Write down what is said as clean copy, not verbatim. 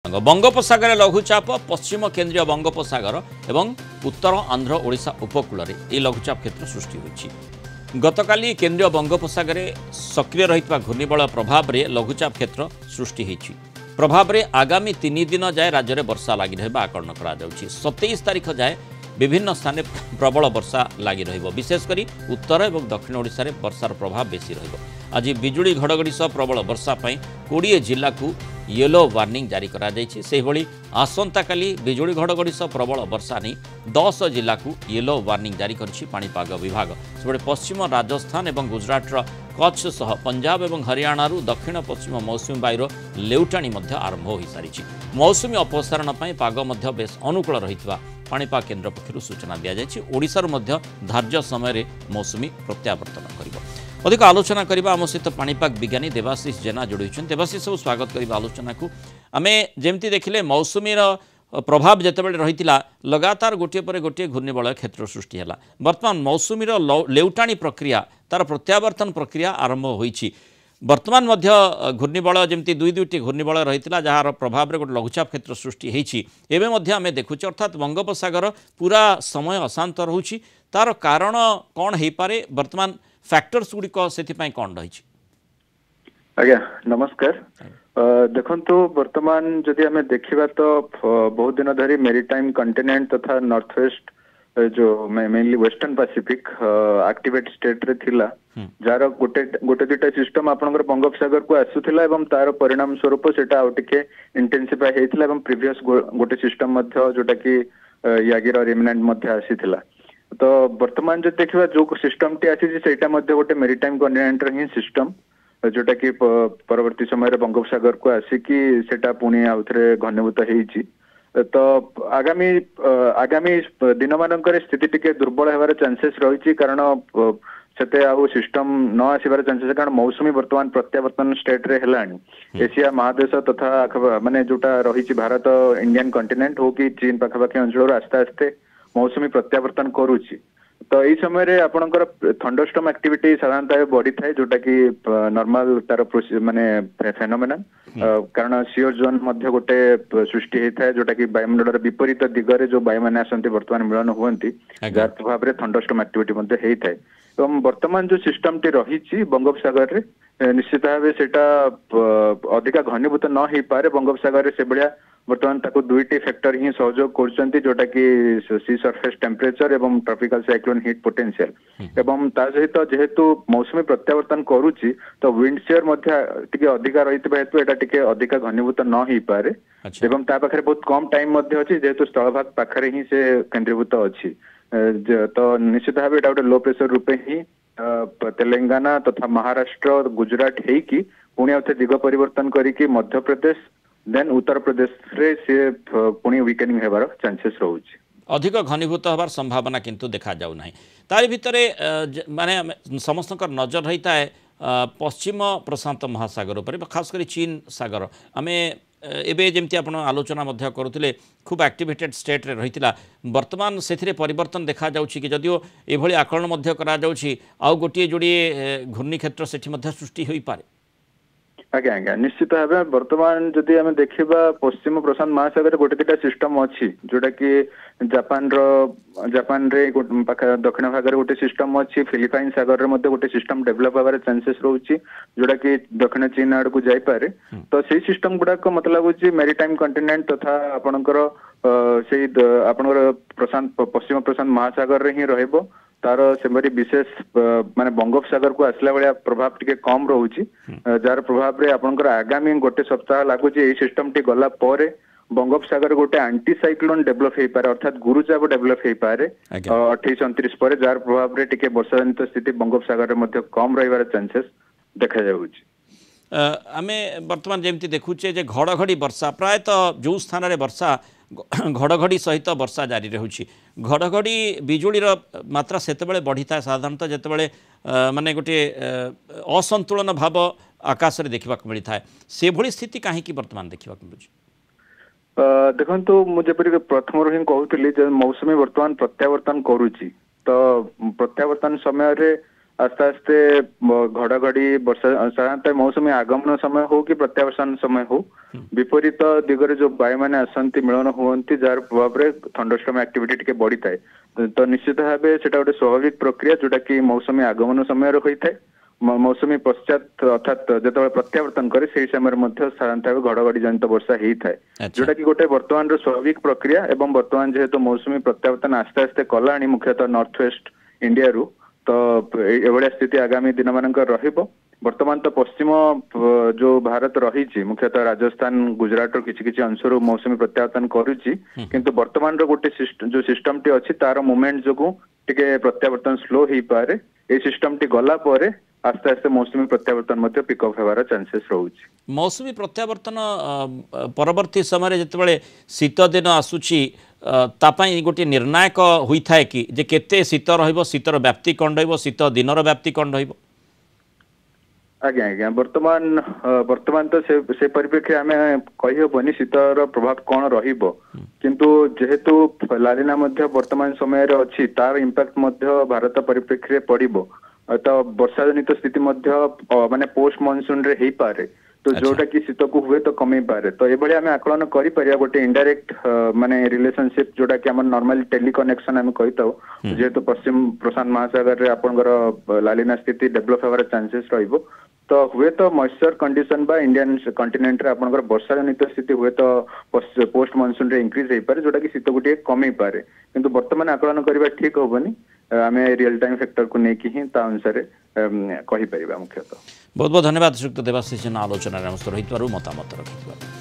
बंगोपसागर लघुचाप पश्चिम केन्द्रीय बंगोपसागर एवं उत्तर आंध्र ओडिशा उपकूल में लघुचाप क्षेत्र सृष्टि होती। गतकाली केन्द्रीय बंगोपसागर सक्रिय रही घूर्णिबल प्रभाव में लघुचाप क्षेत्र सृष्टि होती। प्रभाव में आगामी 3 दिन जाए राज्य में वर्षा लगी रहा आकलन कर 27 तारीख जाए विभिन्न स्थान में प्रबल वर्षा लगी विशेषकर उत्तर और दक्षिण ओडिशा रे वर्षार प्रभाव बेसी आज बिजुली घड़घड़ी सह प्रबल वर्षा 20 जिला को येलो वार्निंग जारी करा जायछि। सेहि भली आसंता काली बिजुली घड़घड़ी सह प्रबल वर्षा नहीं 10 जिला को येलो वार्निंग जारी करछि पाणीपाग विभाग। सेबळे पश्चिम राजस्थान और गुजरात कच्छ सह पंजाब और हरियाणा दक्षिण पश्चिम मौसुमी वायुर लेउटाणी आरंभ हो सारी। मौसुमी अपसारण पाग बेस अनुकूल रहितबा पाणीपाग केन्द्र पक्षर सूचना दी जायछि। ओडिशार धार्य समय मौसुमी प्रत्यावर्तन करिबो। अधिक आलोचना करबा आम सहित पाणीपाग विज्ञानी देवाशीष जेना जोड़ी होइछन। देवाशीष सब स्वागत करबा आलोचना को। आमे जेमती देखिले मौसुमीर प्रभाव जेतेबेले रहितिला लगातार गोटे पर गोटे घूर्णिबलय क्षेत्र सृष्टि हैला। वर्तमान मौसुमीर लेउटाणी प्रक्रिया तार प्रत्यावर्तन प्रक्रिया आरंभ होइछि। वर्तमान मध्य घूर्णिबलय जमती दुईटी घूर्णिबलय रहितिला जार प्रभाव रे गोटे लघुचाप क्षेत्र सृष्टि होइछि। एबे मध्य आमे देखुचे अर्थात बंगोपसागर पूरा समय अशांत रहुछि। तार कारण कौन हेइ पारे वर्तमान फैक्टर्स गुड़िक से कौन रही? आज्ञा नमस्कार। देखंतु वर्तमान जदि आमे देखिबा तो बहुत दिन धरी मेरीटाइम कंटिनेंट तथा नॉर्थ वेस्ट जो mainly western Pacific activate state रे थिला जार गोटे दुटा सिस्टम आपनकर बंगोपसागर को आसुथिला एवं तार परिणाम स्वरूप सेटा आउ टिके इंटेंसिफाई हेतिला एवं प्रीवियस गोटे सिस्टम मध्य जोटा कि यागिर रिमिनेंट मध्य आसीथिला। तो वर्तमान जो देखा जो सिस्टम टी आसी गोटे मेरीटाइम कंटिनेंट ही सिस्टम जोटा कि परवर्ती समय बंगोपसागर को आसिकी सेटा पुणी आउ थे घनीभूत होती। तो आगामी दिन मानक स्थिति टिके दुर्बल होवार चांसेस रही कारण सेते आउ सिस्टम न आसबार चांसेस कारण मौसुमी वर्तमान प्रत्यावर्तन स्टेट रे हेलानी। एशिया महादेश तथा माने जोटा रही भारत इंडियन कंटिनेंट हो कि चीन पाखापाखि अंचल आस्ते आस्ते मौसुमी प्रत्यावर्तन करुच्ची। तो यही समय आपणकर थंडरस्टॉर्म एक्टिविटी साधारणतः बढ़ी थाए जोटा कि नॉर्मल तार माने फेनोमेना कारण सीओ जोन मध्य गोटे सृष्टि होता है जोटा कि वायुमंडल विपरीत दिगरे जो वायु मैंने आसती वर्तमान मिलन हुई जार प्रभाव में थंडरस्टॉर्म एक्टिविटी होता है। एवं वर्तमान जो सिस्टम टी रही बंगोपसागर रे निश्चित भाव सेटा अधिका घनीभूत न हो पारे। बंगोपसागर रे से भाया वर्तमान ताको दुईटी फैक्टर ही सहयोग करछंती जोटा कि सी सरफेस टेम्परेचर एवं ट्रॉपिकल साइक्लोन हिट पोटेंशियल एवं ता सहित जेहेतु मौसुमी प्रत्यावर्तन करूची तो विंड शेयर मध्य टिके अधिका रहितबा हेतु एटा टिके अधिका घनीभूत न हो पारे एवं ता पाखरे बहुत कम टाइम मध्य अछि जेहेतु स्थलभाग पाखरे ही से केंद्रीभूत अछि। तो निश्चित भाव एटा गोटे लो प्रेशर रूपे ही तेलंगाना तथा महाराष्ट्र गुजरात हेकी पुणी आउ दिग परिवर्तन करिकी मध्य प्रदेश देन उत्तर प्रदेश रे से पुणी वीकेनिंग हेबार चांसेस रहउछि। अधिक घनीभूत होबार संभावना किंतु देखा जाउ नाही। तारि भितरे माने समस्त नजर रही है पश्चिम प्रशांत महासागर उपर खास कर चीन सागर। आमे एबे जेमती आपण आलोचना मध्य करुथिले खूब एक्टिवेटेड स्टेट रे रहितिला वर्तमान सेथिरे परिवर्तन देखा जाउछि कि जदियो एभली आकलन मध्य करा जाउछि आउ गोटिए जोड़िए घूर्णी क्षेत्र सेठी मध्य सृष्टि होई पारे। आज्ञा आज्ञा निश्चित भाव वर्तमान जदि आम देखा पश्चिम प्रशांत महासागर गोटे दुटा सिस्टम अच्छी जोटा कि जापान रे दक्षिण भाग में गोटे सिस्टम अच्छी फिलिपाइन सागर में गोटे सिस्टम डेभलप होबार चांसेस रोचे जोटा कि दक्षिण चीन आड़ को जापे। तो से सिस्टम गुड़ाक मत लगुच मेरीटाइम कंटिनेंट तथा आपणकर से आपणकर पश्चिम प्रशांत महासागर रे ही रहिबो। तार से विशेष माने बंगोपसागर को आसला भाया प्रभाव टिके कम रोचे जार प्रभाव रे आपणकर आगामी गोटे सप्ताह लगुच ये सिस्टम टी गला परे बंगोपसागर गोटे आंटी साइक्लोन डेभलप हो पारे अर्थात गुरुचाप डेभलप हो पारे 28-29 पर जार प्रभाव रे टिके वर्षा जनित स्थिति बंगोपसागर रे मध्य कम रहिबार चांसेस देखा जाउछि। आमे वर्तमान जेमती देखुचे जे घड़घड़ी वर्षा प्रायतः जो स्थान रे वर्षा घड़घड़ी सहित वर्षा जारी रहुछि। घड़घड़ी बिजुलीर मात्रा सेतेबेले बढ़ी था साधारणतः जेतेबेले माने गोटे असंतुलन भाव आकाश रे देखा मिलता है से भली स्थिति कहीं वर्तमान देखा मिलुछि। देखंतु मुझे प्रथम ही कहूली मौसुमी वर्तमान प्रत्यावर्तन करुच्ची। तो प्रत्यावर्तन समय रे आस्ते आस्ते घड़घड़ी वर्षा साधारणतः मौसुमी आगमन समय हो कि प्रत्यावर्तन समय हो विपरीत दिगरे जो वायु मैंने आसंती मिलन हुअंती जार प्रभाव रे थंडरस्टॉर्म एक्टिविटी टिके बढ़ी थाए तो निश्चित भावे सेटा गोटे स्वाभाविक प्रक्रिया जोटा कि मौसुमी आगमन समय होई थाए मौसुमी पश्चात अर्थात जो प्रत्यावर्तन करे से समय साधारणतः घड़घड़ी जनित वर्षा ही थाए जोटा कि गोटे वर्तमान स्वाभाविक प्रक्रिया एवं वर्तमान जेहेतु मौसुमी प्रत्यावर्तन आस्ते आस्ते कला मुख्यतः नॉर्थ वेस्ट इंडिया रु तो एभलिया स्थिति आगामी दिन मान वर्तमान तो पश्चिम जो भारत रही मुख्यतः राजस्थान गुजरात किसी किसी अंशर मौसुमी प्रत्यावर्तन करुच्ची किंतु वर्तमान गोटे जो सिस्टम टी अच्छी तार मूवमेंट जो टिके प्रत्यावर्तन स्लो हो पारे ये सिस्टम टी गला परे आस्ते आस्ते मौसुमी प्रत्यावर्तन पिकअप होवार चांसेस रोचे मौसुमी प्रत्यावर्तन परवर्ती समय जितेबाला शीत दिन आसूची तापाई गोटे निर्णायक होता है कि जे केते शीत रहिबो शीतर व्याप्ति कौन रहिबो शीत दिनर व्याप्ति कौन रहिबो आज्ञा आज्ञा वर्तमान तो से परिप्रेक्षी आम कही हेनी शीतर प्रभाव कौन रहिबो किंतु जेहेतु लालिना मध्य वर्तमान समय रे अछि तार इंपैक्ट मध्य भारत परिप्रेक्षी रे पड़िबो तो वर्षा जनित स्थिति माने पोस्ट मानसून रे ही पारे तो जोटा कि शीत को हुए तो कमी पारे तो ये आम आकलन करें गोटे इंडायरेक्ट माने रिलेशनशिप जोटा कि आम नॉर्मल टेलीकनेक्शन आम कही जेहेतु पश्चिम प्रशांत महासागर रे आपनकर लालिना स्थिति डेवलप होवार चांसेस रहिबो तो हुए तो मॉइस्चर कंडीशन बा इंडियन कंटिनेंट रे आपनकर वर्षा जनित स्थिति हुए तो पोस्ट मानसून रे इंक्रीज हो पारे जोटा कि शीत गोटे कमी पारे किंतु वर्तमान आकलन करबा ठीक होबनी आम रियल टाइम फैक्टर को लेकिन ही अनुसार कही परिबा मुख्यतः बहुत बहुत धन्यवाद श्रीयुक्त देवाशीष जेना आलोचना रही मतामत रखिथिबार।